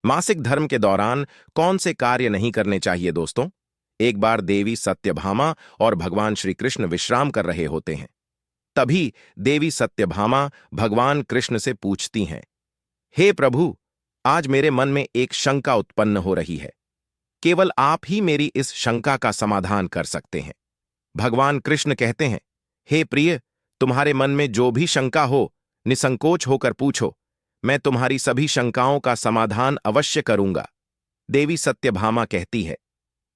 मासिक धर्म के दौरान कौन से कार्य नहीं करने चाहिए दोस्तों? एक बार देवी सत्यभामा और भगवान श्री कृष्ण विश्राम कर रहे होते हैं। तभी देवी सत्यभामा भगवान कृष्ण से पूछती हैं, हे प्रभु, आज मेरे मन में एक शंका उत्पन्न हो रही है। केवल आप ही मेरी इस शंका का समाधान कर सकते हैं। भगवान कृष्ण कहते हैं, हे प्रिय, तुम्हारे मन में जो भी शंका हो, निसंकोच होकर पूछो। मैं तुम्हारी सभी शंकाओं का समाधान अवश्य करूंगा। देवी सत्यभामा कहती है,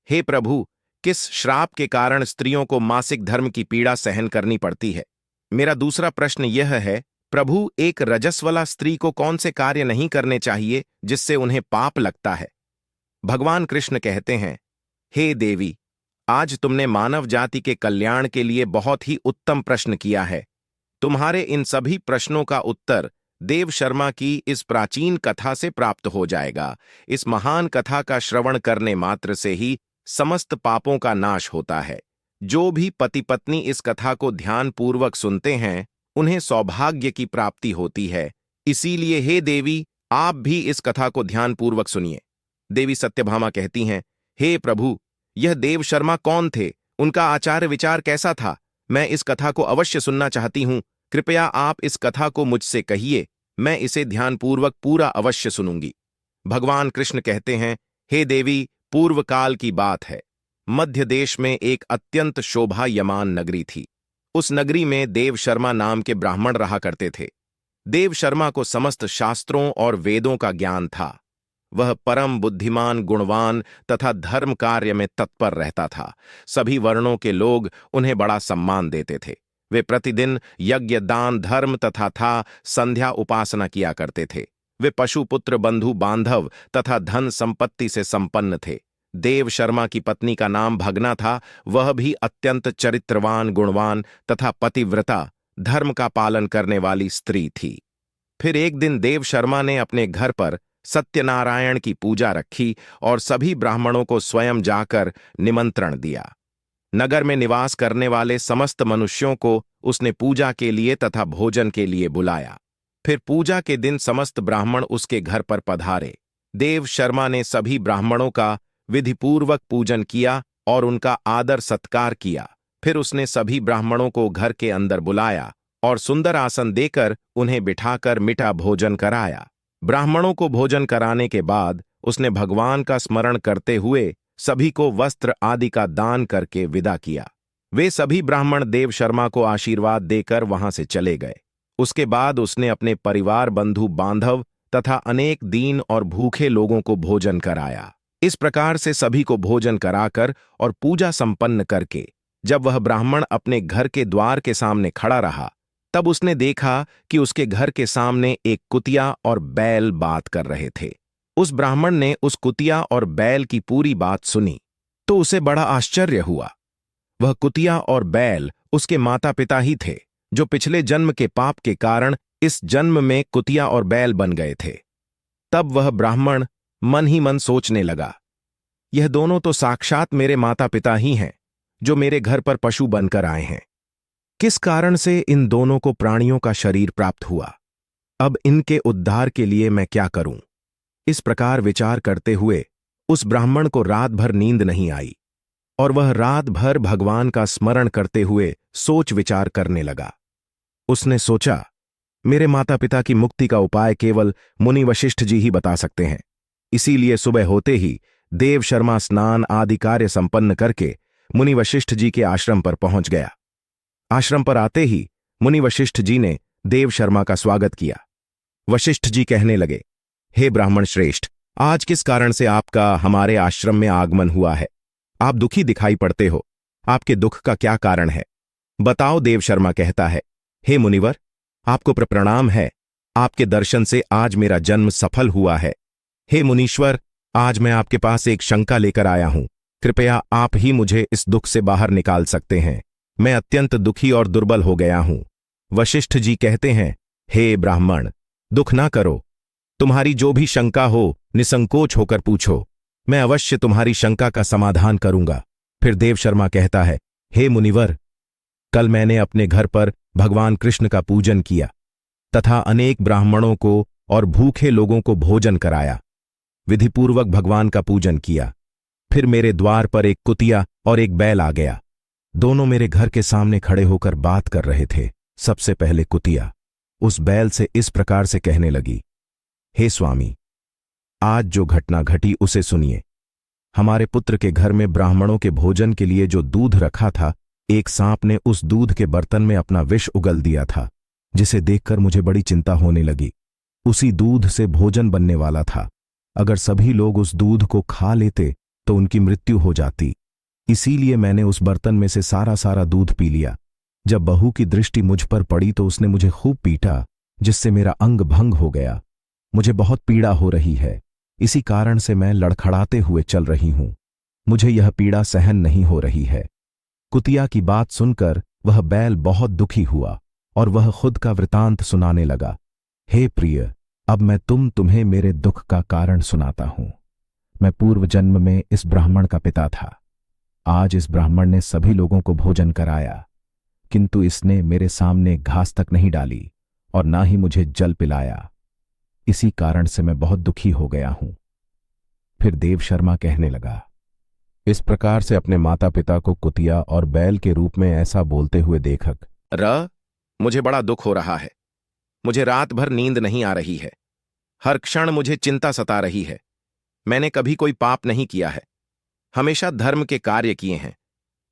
हे प्रभु, किस श्राप के कारण स्त्रियों को मासिक धर्म की पीड़ा सहन करनी पड़ती है? मेरा दूसरा प्रश्न यह है, प्रभु, एक रजस्वला स्त्री को कौन से कार्य नहीं करने चाहिए जिससे उन्हें पाप लगता है? भगवान कृष्ण कहते हैं, हे देवी, आज तुमने मानव जाति के कल्याण के लिए बहुत ही उत्तम प्रश्न किया है। तुम्हारे इन सभी प्रश्नों का उत्तर देव शर्मा की इस प्राचीन कथा से प्राप्त हो जाएगा। इस महान कथा का श्रवण करने मात्र से ही समस्त पापों का नाश होता है। जो भी पति पत्नी इस कथा को ध्यानपूर्वक सुनते हैं, उन्हें सौभाग्य की प्राप्ति होती है। इसीलिए हे देवी, आप भी इस कथा को ध्यानपूर्वक सुनिए। देवी सत्यभामा कहती हैं, हे प्रभु, यह देव शर्मा कौन थे? उनका आचार विचार कैसा था? मैं इस कथा को अवश्य सुनना चाहती हूं। कृपया आप इस कथा को मुझसे कहिए, मैं इसे ध्यानपूर्वक पूरा अवश्य सुनूंगी। भगवान कृष्ण कहते हैं, हे देवी, पूर्व काल की बात है। मध्य देश में एक अत्यंत शोभायमान नगरी थी। उस नगरी में देव शर्मा नाम के ब्राह्मण रहा करते थे। देव शर्मा को समस्त शास्त्रों और वेदों का ज्ञान था। वह परम बुद्धिमान, गुणवान तथा धर्म कार्य में तत्पर रहता था। सभी वर्णों के लोग उन्हें बड़ा सम्मान देते थे। वे प्रतिदिन यज्ञ, दान, धर्म तथा संध्या उपासना किया करते थे। वे पशुपुत्र, बंधु बांधव तथा धन संपत्ति से संपन्न थे। देव शर्मा की पत्नी का नाम भगना था। वह भी अत्यंत चरित्रवान, गुणवान तथा पतिव्रता, धर्म का पालन करने वाली स्त्री थी। फिर एक दिन देव शर्मा ने अपने घर पर सत्यनारायण की पूजा रखी और सभी ब्राह्मणों को स्वयं जाकर निमंत्रण दिया। नगर में निवास करने वाले समस्त मनुष्यों को उसने पूजा के लिए तथा भोजन के लिए बुलाया। फिर पूजा के दिन समस्त ब्राह्मण उसके घर पर पधारे। देव शर्मा ने सभी ब्राह्मणों का विधिपूर्वक पूजन किया और उनका आदर सत्कार किया। फिर उसने सभी ब्राह्मणों को घर के अंदर बुलाया और सुंदर आसन देकर उन्हें बिठाकर मीठा भोजन कराया। ब्राह्मणों को भोजन कराने के बाद उसने भगवान का स्मरण करते हुए सभी को वस्त्र आदि का दान करके विदा किया। वे सभी ब्राह्मण देव शर्मा को आशीर्वाद देकर वहां से चले गए। उसके बाद उसने अपने परिवार, बंधु बांधव तथा अनेक दीन और भूखे लोगों को भोजन कराया। इस प्रकार से सभी को भोजन कराकर और पूजा संपन्न करके जब वह ब्राह्मण अपने घर के द्वार के सामने खड़ा रहा, तब उसने देखा कि उसके घर के सामने एक कुतिया और बैल बात कर रहे थे। उस ब्राह्मण ने उस कुतिया और बैल की पूरी बात सुनी तो उसे बड़ा आश्चर्य हुआ। वह कुतिया और बैल उसके माता पिता ही थे, जो पिछले जन्म के पाप के कारण इस जन्म में कुतिया और बैल बन गए थे। तब वह ब्राह्मण मन ही मन सोचने लगा, यह दोनों तो साक्षात मेरे माता पिता ही हैं, जो मेरे घर पर पशु बनकर आए हैं। किस कारण से इन दोनों को प्राणियों का शरीर प्राप्त हुआ? अब इनके उद्धार के लिए मैं क्या करूं? इस प्रकार विचार करते हुए उस ब्राह्मण को रात भर नींद नहीं आई और वह रात भर भगवान का स्मरण करते हुए सोच विचार करने लगा। उसने सोचा, मेरे माता पिता की मुक्ति का उपाय केवल मुनि वशिष्ठ जी ही बता सकते हैं। इसीलिए सुबह होते ही देव शर्मा स्नान आदि कार्य संपन्न करके मुनि वशिष्ठ जी के आश्रम पर पहुंच गया। आश्रम पर आते ही मुनि वशिष्ठ जी ने देव शर्मा का स्वागत किया। वशिष्ठ जी कहने लगे, हे ब्राह्मण श्रेष्ठ, आज किस कारण से आपका हमारे आश्रम में आगमन हुआ है? आप दुखी दिखाई पड़ते हो। आपके दुख का क्या कारण है? बताओ। देव शर्मा कहता है, हे मुनिवर, आपको प्रणाम है। आपके दर्शन से आज मेरा जन्म सफल हुआ है। हे मुनीश्वर, आज मैं आपके पास एक शंका लेकर आया हूं। कृपया आप ही मुझे इस दुख से बाहर निकाल सकते हैं। मैं अत्यंत दुखी और दुर्बल हो गया हूं। वशिष्ठ जी कहते हैं, हे ब्राह्मण, दुख ना करो। तुम्हारी जो भी शंका हो, निसंकोच होकर पूछो। मैं अवश्य तुम्हारी शंका का समाधान करूंगा। फिर देव शर्मा कहता है, हे मुनिवर, कल मैंने अपने घर पर भगवान कृष्ण का पूजन किया तथा अनेक ब्राह्मणों को और भूखे लोगों को भोजन कराया। विधिपूर्वक भगवान का पूजन किया। फिर मेरे द्वार पर एक कुतिया और एक बैल आ गया। दोनों मेरे घर के सामने खड़े होकर बात कर रहे थे। सबसे पहले कुतिया उस बैल से इस प्रकार से कहने लगी, हे स्वामी, आज जो घटना घटी उसे सुनिए। हमारे पुत्र के घर में ब्राह्मणों के भोजन के लिए जो दूध रखा था, एक सांप ने उस दूध के बर्तन में अपना विष उगल दिया था, जिसे देखकर मुझे बड़ी चिंता होने लगी। उसी दूध से भोजन बनने वाला था। अगर सभी लोग उस दूध को खा लेते तो उनकी मृत्यु हो जाती। इसीलिए मैंने उस बर्तन में से सारा दूध पी लिया। जब बहू की दृष्टि मुझ पर पड़ी तो उसने मुझे खूब पीटा, जिससे मेरा अंग भंग हो गया। मुझे बहुत पीड़ा हो रही है। इसी कारण से मैं लड़खड़ाते हुए चल रही हूं। मुझे यह पीड़ा सहन नहीं हो रही है। कुतिया की बात सुनकर वह बैल बहुत दुखी हुआ और वह खुद का वृतांत सुनाने लगा। हे प्रिय, अब मैं तुम्हें मेरे दुख का कारण सुनाता हूं। मैं पूर्व जन्म में इस ब्राह्मण का पिता था। आज इस ब्राह्मण ने सभी लोगों को भोजन कराया, किंतु इसने मेरे सामने घास तक नहीं डाली और ना ही मुझे जल पिलाया। इसी कारण से मैं बहुत दुखी हो गया हूं। फिर देव शर्मा कहने लगा। इस प्रकार से अपने माता पिता को कुतिया और बैल के रूप में ऐसा बोलते हुए देखकर मुझे बड़ा दुख हो रहा है। मुझे रात भर नींद नहीं आ रही है। हर क्षण मुझे चिंता सता रही है। मैंने कभी कोई पाप नहीं किया है, हमेशा धर्म के कार्य किए हैं,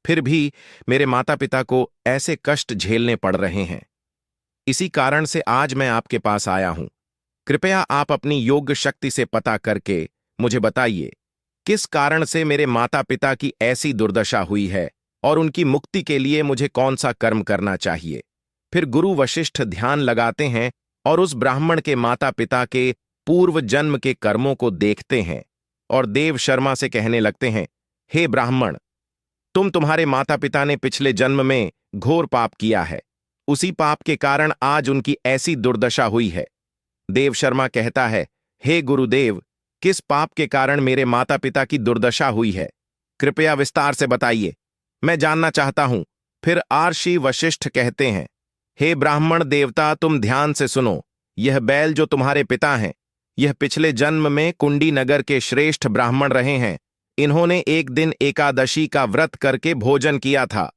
फिर भी मेरे माता पिता को ऐसे कष्ट झेलने पड़ रहे हैं। इसी कारण से आज मैं आपके पास आया हूं। कृपया आप अपनी योग्य शक्ति से पता करके मुझे बताइए, किस कारण से मेरे माता पिता की ऐसी दुर्दशा हुई है और उनकी मुक्ति के लिए मुझे कौन सा कर्म करना चाहिए। फिर गुरु वशिष्ठ ध्यान लगाते हैं और उस ब्राह्मण के माता पिता के पूर्व जन्म के कर्मों को देखते हैं और देव शर्मा से कहने लगते हैं, हे ब्राह्मण, तुम्हारे माता पिता ने पिछले जन्म में घोर पाप किया है। उसी पाप के कारण आज उनकी ऐसी दुर्दशा हुई है। देव शर्मा कहता है, हे गुरुदेव, किस पाप के कारण मेरे माता पिता की दुर्दशा हुई है? कृपया विस्तार से बताइए, मैं जानना चाहता हूं। फिर आर्षि वशिष्ठ कहते हैं, हे ब्राह्मण देवता, तुम ध्यान से सुनो। यह बैल जो तुम्हारे पिता हैं, यह पिछले जन्म में कुंडी नगर के श्रेष्ठ ब्राह्मण रहे हैं। इन्होंने एक दिन एकादशी का व्रत करके भोजन किया था।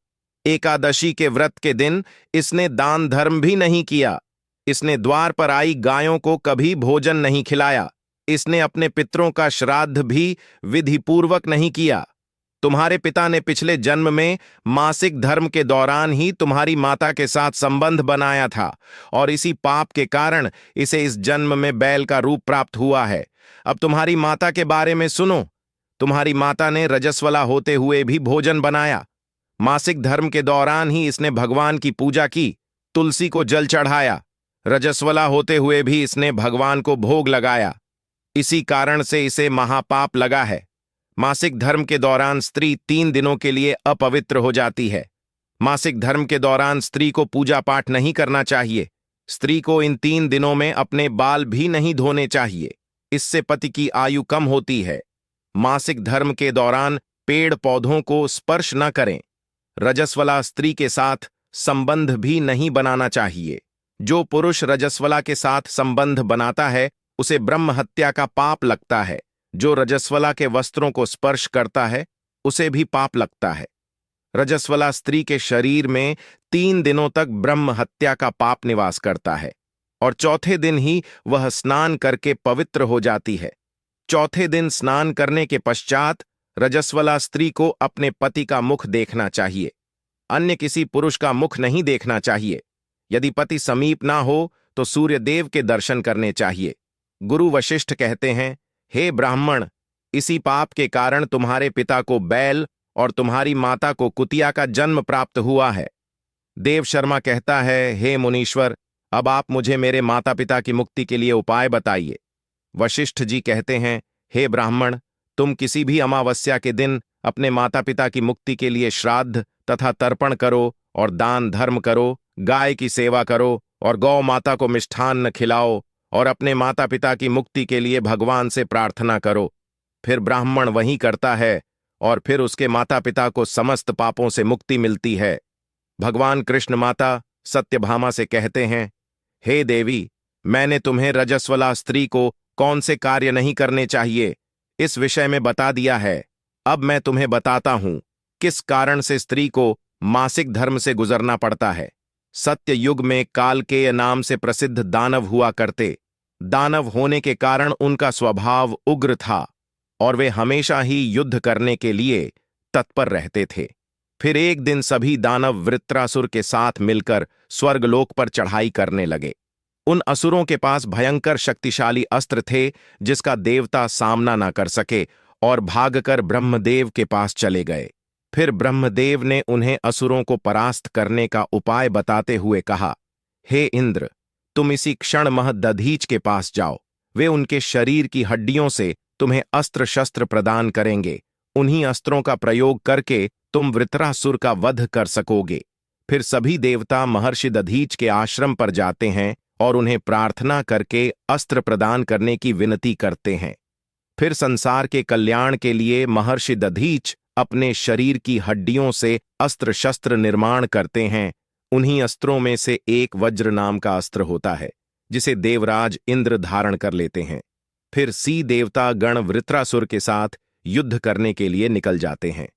एकादशी के व्रत के दिन इसने दान धर्म भी नहीं किया। इसने द्वार पर आई गायों को कभी भोजन नहीं खिलाया। इसने अपने पितरों का श्राद्ध भी विधिपूर्वक नहीं किया। तुम्हारे पिता ने पिछले जन्म में मासिक धर्म के दौरान ही तुम्हारी माता के साथ संबंध बनाया था और इसी पाप के कारण इसे इस जन्म में बैल का रूप प्राप्त हुआ है। अब तुम्हारी माता के बारे में सुनो। तुम्हारी माता ने रजस्वला होते हुए भी भोजन बनाया। मासिक धर्म के दौरान ही इसने भगवान की पूजा की, तुलसी को जल चढ़ाया। रजस्वला होते हुए भी इसने भगवान को भोग लगाया। इसी कारण से इसे महापाप लगा है। मासिक धर्म के दौरान स्त्री 3 दिनों के लिए अपवित्र हो जाती है। मासिक धर्म के दौरान स्त्री को पूजा पाठ नहीं करना चाहिए। स्त्री को इन 3 दिनों में अपने बाल भी नहीं धोने चाहिए। इससे पति की आयु कम होती है। मासिक धर्म के दौरान पेड़ पौधों को स्पर्श न करें। रजस्वला स्त्री के साथ संबंध भी नहीं बनाना चाहिए। जो पुरुष रजस्वला के साथ संबंध बनाता है उसे ब्रह्म हत्या का पाप लगता है। जो रजस्वला के वस्त्रों को स्पर्श करता है उसे भी पाप लगता है। रजस्वला स्त्री के शरीर में 3 दिनों तक ब्रह्म हत्या का पाप निवास करता है और चौथे दिन ही वह स्नान करके पवित्र हो जाती है। चौथे दिन स्नान करने के पश्चात रजस्वला स्त्री को अपने पति का मुख देखना चाहिए। अन्य किसी पुरुष का मुख नहीं देखना चाहिए। यदि पति समीप ना हो तो सूर्यदेव के दर्शन करने चाहिए। गुरु वशिष्ठ कहते हैं, हे ब्राह्मण, इसी पाप के कारण तुम्हारे पिता को बैल और तुम्हारी माता को कुतिया का जन्म प्राप्त हुआ है। देव शर्मा कहता है, हे मुनीश्वर, अब आप मुझे मेरे माता पिता की मुक्ति के लिए उपाय बताइए। वशिष्ठ जी कहते हैं, हे ब्राह्मण, तुम किसी भी अमावस्या के दिन अपने माता पिता की मुक्ति के लिए श्राद्ध तथा तर्पण करो और दान धर्म करो, गाय की सेवा करो और गौ माता को मिष्ठान्न खिलाओ और अपने माता पिता की मुक्ति के लिए भगवान से प्रार्थना करो। फिर ब्राह्मण वही करता है और फिर उसके माता पिता को समस्त पापों से मुक्ति मिलती है। भगवान कृष्ण माता सत्यभामा से कहते हैं, हे देवी, मैंने तुम्हें रजस्वला स्त्री को कौन से कार्य नहीं करने चाहिए, इस विषय में बता दिया है। अब मैं तुम्हें बताता हूं किस कारण से स्त्री को मासिक धर्म से गुजरना पड़ता है। सत्य युग में कालकेय नाम से प्रसिद्ध दानव हुआ करते। दानव होने के कारण उनका स्वभाव उग्र था और वे हमेशा ही युद्ध करने के लिए तत्पर रहते थे। फिर एक दिन सभी दानव वृत्रासुर के साथ मिलकर स्वर्गलोक पर चढ़ाई करने लगे। उन असुरों के पास भयंकर शक्तिशाली अस्त्र थे जिसका देवता सामना न कर सके और भागकर ब्रह्मदेव के पास चले गए। फिर ब्रह्मदेव ने उन्हें असुरों को परास्त करने का उपाय बताते हुए कहा, हे इंद्र, तुम इसी क्षण दधीच के पास जाओ। वे उनके शरीर की हड्डियों से तुम्हें अस्त्र शस्त्र प्रदान करेंगे। उन्हीं अस्त्रों का प्रयोग करके तुम वृत्रासुर का वध कर सकोगे। फिर सभी देवता महर्षि दधीच के आश्रम पर जाते हैं और उन्हें प्रार्थना करके अस्त्र प्रदान करने की विनती करते हैं। फिर संसार के कल्याण के लिए महर्षि दधीच अपने शरीर की हड्डियों से अस्त्र शस्त्र निर्माण करते हैं। उन्हीं अस्त्रों में से एक वज्र नाम का अस्त्र होता है जिसे देवराज इंद्र धारण कर लेते हैं। फिर सी देवता गण वृत्रासुर के साथ युद्ध करने के लिए निकल जाते हैं।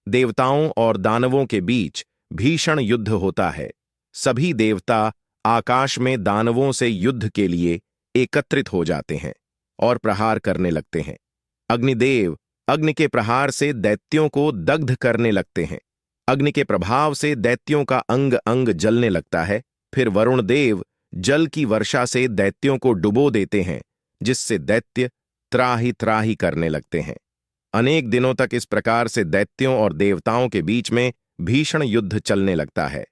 देवताओं और दानवों के बीच भीषण युद्ध होता है। सभी देवता आकाश में दानवों से युद्ध के लिए एकत्रित हो जाते हैं और प्रहार करने लगते हैं। अग्निदेव अग्नि के प्रहार से दैत्यों को दग्ध करने लगते हैं। अग्नि के प्रभाव से दैत्यों का अंग अंग जलने लगता है। फिर वरुण देव जल की वर्षा से दैत्यों को डुबो देते हैं, जिससे दैत्य त्राही त्राही करने लगते हैं। अनेक दिनों तक इस प्रकार से दैत्यों और देवताओं के बीच में भीषण युद्ध चलने लगता है।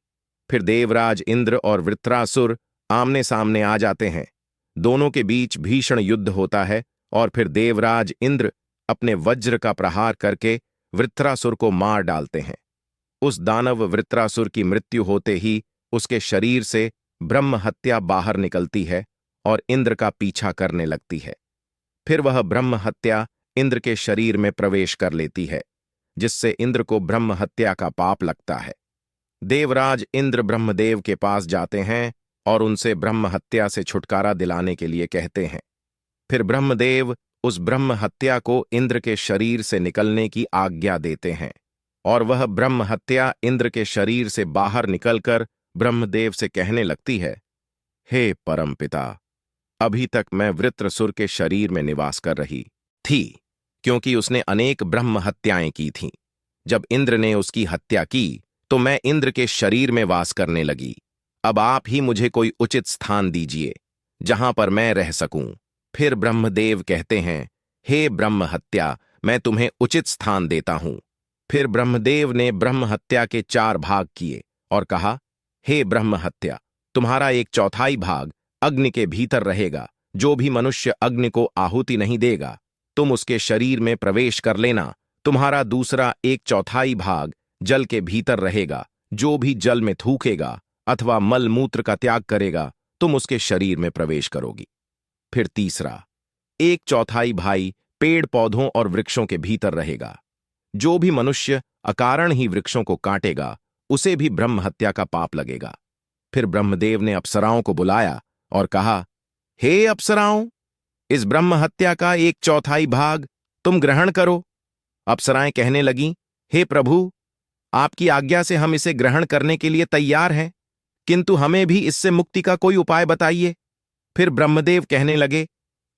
फिर देवराज इंद्र और वृत्रासुर आमने सामने आ जाते हैं। दोनों के बीच भीषण युद्ध होता है और फिर देवराज इंद्र अपने वज्र का प्रहार करके वृत्रासुर को मार डालते हैं। उस दानव वृत्रासुर की मृत्यु होते ही उसके शरीर से ब्रह्म हत्या बाहर निकलती है और इंद्र का पीछा करने लगती है। फिर वह ब्रह्म हत्या इंद्र के शरीर में प्रवेश कर लेती है, जिससे इंद्र को ब्रह्म हत्या का पाप लगता है। देवराज इंद्र ब्रह्मदेव के पास जाते हैं और उनसे ब्रह्म हत्या से छुटकारा दिलाने के लिए कहते हैं। फिर ब्रह्मदेव उस ब्रह्म हत्या को इंद्र के शरीर से निकलने की आज्ञा देते हैं और वह ब्रह्म हत्या इंद्र के शरीर से बाहर निकलकर ब्रह्मदेव से कहने लगती है, हे परमपिता, अभी तक मैं वृत्रसुर के शरीर में निवास कर रही थी, क्योंकि उसने अनेक ब्रह्म हत्याएं की थीं। जब इंद्र ने उसकी हत्या की तो मैं इंद्र के शरीर में वास करने लगी। अब आप ही मुझे कोई उचित स्थान दीजिए जहां पर मैं रह सकूं। फिर ब्रह्मदेव कहते हैं, हे ब्रह्म हत्या, मैं तुम्हें उचित स्थान देता हूं। फिर ब्रह्मदेव ने ब्रह्म हत्या के 4 भाग किए और कहा, हे ब्रह्म हत्या, तुम्हारा 1/4 भाग अग्नि के भीतर रहेगा। जो भी मनुष्य अग्नि को आहुति नहीं देगा, तुम उसके शरीर में प्रवेश कर लेना। तुम्हारा दूसरा 1/4 भाग जल के भीतर रहेगा। जो भी जल में थूकेगा अथवा मल मूत्र का त्याग करेगा, तुम उसके शरीर में प्रवेश करोगी। फिर तीसरा 1/4 भाग पेड़ पौधों और वृक्षों के भीतर रहेगा। जो भी मनुष्य अकारण ही वृक्षों को काटेगा, उसे भी ब्रह्म हत्या का पाप लगेगा। फिर ब्रह्मदेव ने अप्सराओं को बुलाया और कहा, हे अप्सराओं, इस ब्रह्म हत्या का 1/4 भाग तुम ग्रहण करो। अप्सराएं कहने लगीं, हे प्रभु, आपकी आज्ञा से हम इसे ग्रहण करने के लिए तैयार हैं, किंतु हमें भी इससे मुक्ति का कोई उपाय बताइए। फिर ब्रह्मदेव कहने लगे,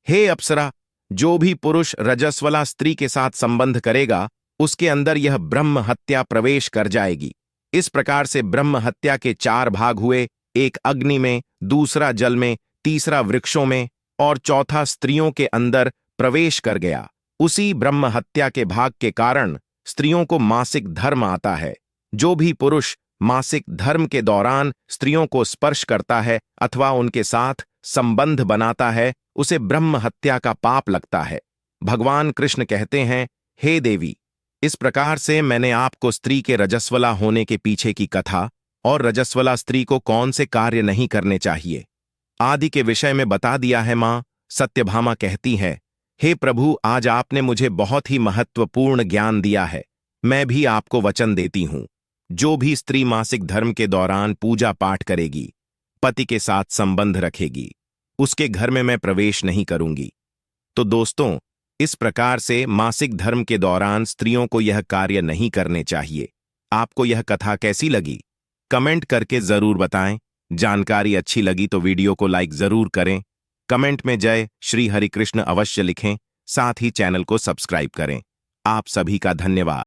हे अप्सरा, जो भी पुरुष रजस्वला स्त्री के साथ संबंध करेगा, उसके अंदर यह ब्रह्म हत्या प्रवेश कर जाएगी। इस प्रकार से ब्रह्म हत्या के 4 भाग हुए, एक अग्नि में, दूसरा जल में, तीसरा वृक्षों में और चौथा स्त्रियों के अंदर प्रवेश कर गया। उसी ब्रह्म हत्या के भाग के कारण स्त्रियों को मासिक धर्म आता है। जो भी पुरुष मासिक धर्म के दौरान स्त्रियों को स्पर्श करता है अथवा उनके साथ संबंध बनाता है, उसे ब्रह्म हत्या का पाप लगता है। भगवान कृष्ण कहते हैं, हे देवी, इस प्रकार से मैंने आपको स्त्री के रजस्वला होने के पीछे की कथा और रजस्वला स्त्री को कौन से कार्य नहीं करने चाहिए आदि के विषय में बता दिया है। मां सत्यभामा कहती है, हे प्रभु, आज आपने मुझे बहुत ही महत्वपूर्ण ज्ञान दिया है। मैं भी आपको वचन देती हूं, जो भी स्त्री मासिक धर्म के दौरान पूजा पाठ करेगी, पति के साथ संबंध रखेगी, उसके घर में मैं प्रवेश नहीं करूंगी। तो दोस्तों, इस प्रकार से मासिक धर्म के दौरान स्त्रियों को यह कार्य नहीं करने चाहिए। आपको यह कथा कैसी लगी? कमेंट करके जरूर बताएं। जानकारी अच्छी लगी तो वीडियो को लाइक जरूर करें। कमेंट में जय श्री हरि कृष्ण अवश्य लिखें। साथ ही चैनल को सब्सक्राइब करें। आप सभी का धन्यवाद।